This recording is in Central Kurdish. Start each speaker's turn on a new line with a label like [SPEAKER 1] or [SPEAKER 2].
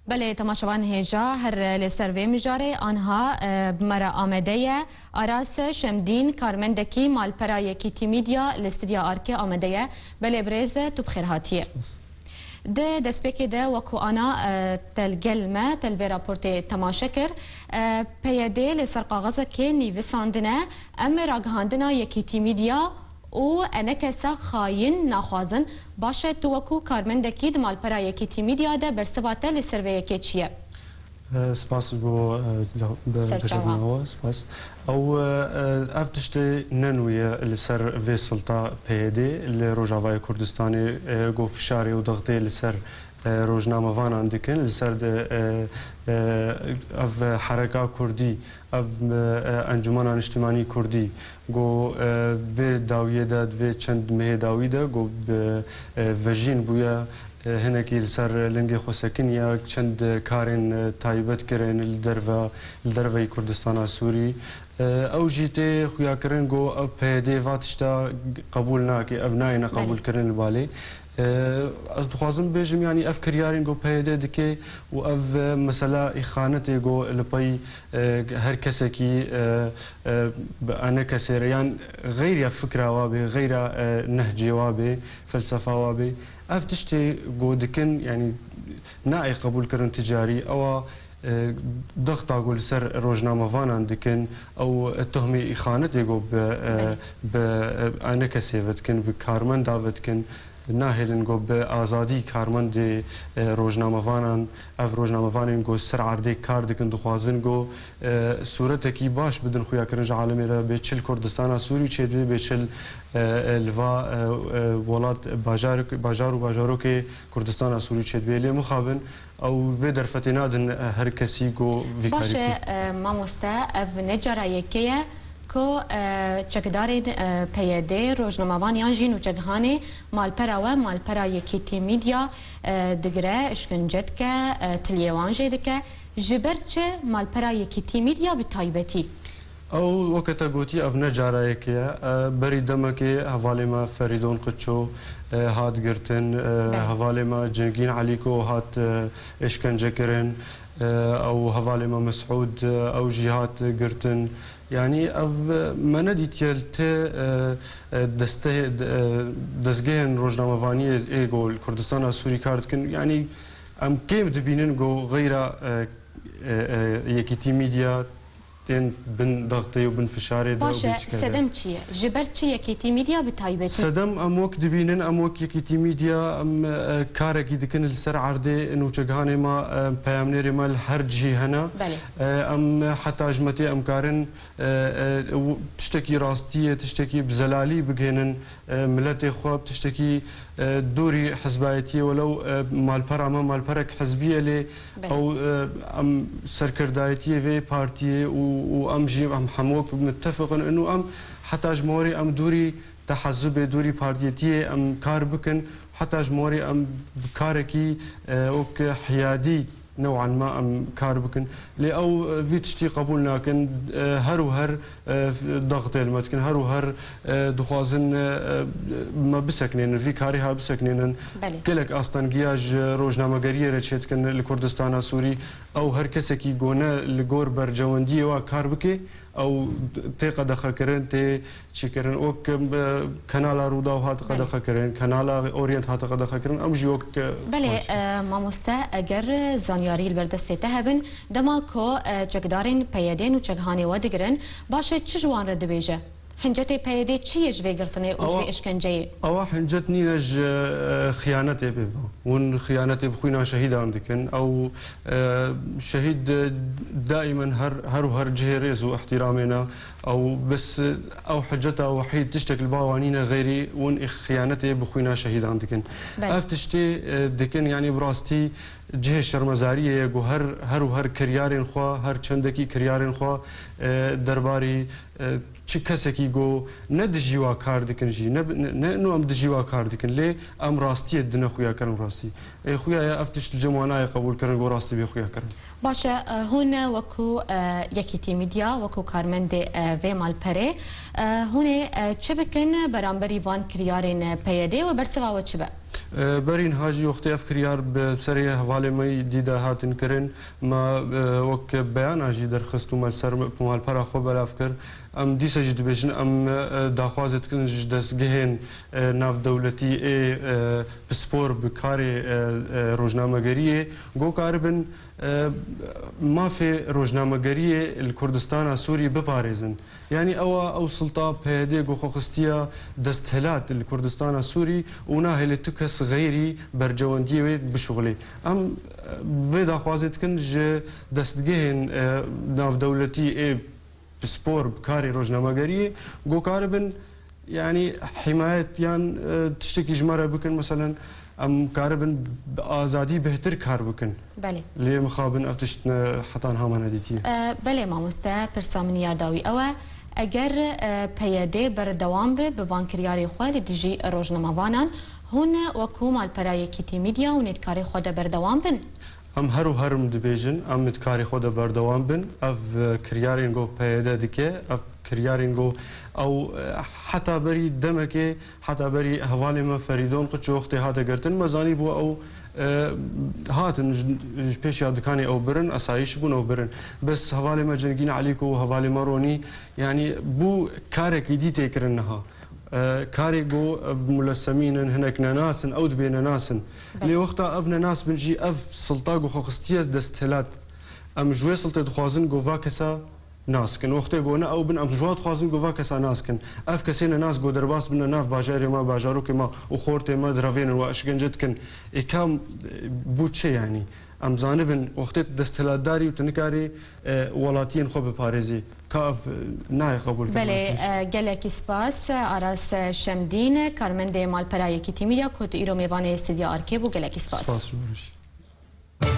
[SPEAKER 1] بله تماشاوان هجا هر لسروی مجاره آنها بمرا آمده آراس شمدین کارمندکی مالپرا یکی تیمیدیا لستریا آرکه آمده بله برز تو بخیر هاتیه ده دسپیکی ده وکو آنا تلگلمه تلوی راپورت تماشکر پیاده لسر قاغذه که نیویساندنه ام راگهاندنا یکی تیمیدیا و انا کسا خاین ناخوازن باشه تو وکو کارمندکی دمال پرا یکی تیمیدیا ده برسواته لسروی یکی چیه؟
[SPEAKER 2] سپاس بو تشکرناوه سپاس او افتشتي ننوية لسر في سلطة بيدي لروجاواي كردستاني جو فشاري وضغطي لسر روجنامه وان عندكن لسر اف حركة كردي اف انجمان اجتماعي كردي جو في داوية داد في چند مه داوية دا جو فجين بويا هناك لسر لنجي خوسكين يا چند كارن تايبت كرن الدرفة كردستان السوري او جيتي خويا كرن جو اف بيدي فاتشتا قبول ناكي ابنائنا قبول كرن البالي از دخوازم بيجم يعني اف كريارين جو بيدي دكي و اف مسألة اخانتي جو لباي هر كسكي انا كسيريان غير فكرة وابي غير نهجي وابي فلسفة وابي اف تشتي جو دكن يعني ناعي قبول كرن تجاري او ضغط اقول سر روجنامه فان عندكن او التهمي اخانتي جو انا كسيفتكن بكارمن دافتكن ناهلن جو بآزادی کارمند روزنامه وانان اف روزنامه وانین جو سر عرضه کار دکن دخوازن جو صورت کی باش بدن خویا کرنج عالمی را به چل کردستان سوری چه به چل الوا ولات باجارو که کردستان سوری چه به مخابن او في درفتنا دن هر كسي جو في
[SPEAKER 1] باشه ما مستا اف نجارا یکیه کو چکداری پیاده روزنامه‌وان یان جین و چکهانی مالپرا و مالپرا یکی تیمیدیا دگره اشکنجت که تلیوان جیده که جبرچه مالپرا یکی تیمیدیا به تایبتی
[SPEAKER 2] او وقت گوتی اف نجاره که بری دمکی حوالی ما فریدون قچو هات گرتن حوالی ما جنگین علیکو هات اشکنجه کرن او حوالی ما مسعود او جهات گرتن يعني اف ما نديت يلت دستگهن روزنامه وانی ایگو کردستان السوری کاردکن يعني ام كيم دبينن جو غير يكيتي ميديا تين بن ضغطي وبن فشاري
[SPEAKER 1] باشه سدم چیه جبر چی یکیتی میدیا به تایبتی
[SPEAKER 2] سدم اموك دبينن اموك يكيتي ميديا ام كاركي دكن السر عرضي انو چگهاني ما پیامنيري مال هر جي هنا ام حتى اجمتي ام كارن تشتكي راستيه تشتكي بزلالي بگهنن ملتي خواب تشتكي دوري حزبايتي ولو مال برا ما مال برك حزبيه لي او ام سركردايتي في بارتي وام جي ام حموك متفقن انه ام حتى جمهوري ام دوري تحزب دوري بارتيتي ام كار بكن حتى جمهوري ام كاركي اوك حيادي نوعا ما ام كار بكن لي او في تشتي قبولنا كن هر وهر ضغط المتكن هر وهر دخوازن ما بسكنين في كاريها بسكنين كلك اصلا جياج روزنامه غريره تشتكن لكردستان السوري او هر كسكي جونا لغور برجوندي و كار بكي او تي قد خكرن تي شكرن اوك كانال رودا هات قد خكرن كانال اورينت هات قد خكرن ام جوك
[SPEAKER 1] بله ما مستا اگر زانياري البردسته هبن دما كو چقدارين پیادين و چغهاني ودگرن باشه چ جوان رد بيجه حنجتي پیادي چي جوي گرتنه او جوي اشكنجي
[SPEAKER 2] او حنجتني نج خيانتي بيبا ون خيانتي بخوينا شهيد عندكن او شهيد دائما هر جهريز واحترامنا او بس او حجتها وحيد تشتكي الباوانينا غيري ون خيانتي بخوينا شهيد عندكن افتشتي دكن يعني براستي جهه شرمزاريه يگو هر كريارين خوا هر چندكي كريارين خوا درباري چه کسکی گو نه دجیوا کار دکن جی نه نو ام دجیوا کار دکن لی ام راستی دنه خویا کرن راستی خویا یا افتش الجمعانه قبول کرن گو راستی بی خویا کرن
[SPEAKER 1] باشه هون وکو یکیتی میدیا وکو کارمند و مالپره هون چه بکن برانبری وان کریارین پیاده و برسوا و چه
[SPEAKER 2] برین هاجی وقتی افکریار بسری حواله می دیده هاتن کرن ما وقت بیان هاجی در خستو مال سر مال پرا خوب بلاف کر ام دیسا جد بجن ام داخوازت کن جد دستگهن ناف دولتی بسپور بکاری روزنامه‌گریه گو کاربن ما في روزنامه‌گریه الكردستان سوري ببارزن يعني او سلطه بهدي خوخستيا دستهلات الكردستان السوري وناهل تكس غيري برجواندي بشغلي ام فيدا خوازت كن ج دستگهن ناف دولتي بسپور بكاري روزنامه‌گریه گو کاربن يعني حمايه يعني تشتكي جمره بكن مثلا ام کاربن آزادی بهتر کار بکن.
[SPEAKER 1] بله.
[SPEAKER 2] لی مخابن افتشتن حتان همان ندیتی.
[SPEAKER 1] بله ماموسته پرسامنی یاداوی اوه اگر پیاده بردوام به وانکریاری خود دیجی روزنامه‌وانان هون وکو مالپرای کیتی میدیا و نتکاری خود بردوام بن.
[SPEAKER 2] ام هرم دبیجن ام نتکاری خود بردوام بن اف کریارینگو پیاده دیگه اف کریارینگو او حتی بری دمکه حتی بری حوالی ما فریدون قد وقتی هاته گرتن مزانی بو او هاتن پیش یادکانی او برن اسایش بون او برن بس حوالی ما جنگین علیکو حوالی ما رونی یعنی بو کاری که دیتی کرنها کاری گو ملسمینن هنک نناسن او دبی نناسن لی وقتا اف نناس بنجی اف سلطه گو خوخستیه دستهلات ام جوی سلطه دخوازن گو واکسا ناسکن وقتی گونه او بن ام جواد خوازن گو واکسا ناسکن اف کسی ناس گو درباس بن ناف باجاری ما باجارو که ما و خورت ما دراوین و اشگنجت کن اکام بوچه یعنی ام زانبن وقتی دستهلات داری و تنکاری ولاتین خوب پارزی کاف نه قبول
[SPEAKER 1] بله گلکی سپاس آراس شمدین کارمند مالپرای کیتی میدیا کد ایرو میوان استودیو آرکیو گلکی سپاس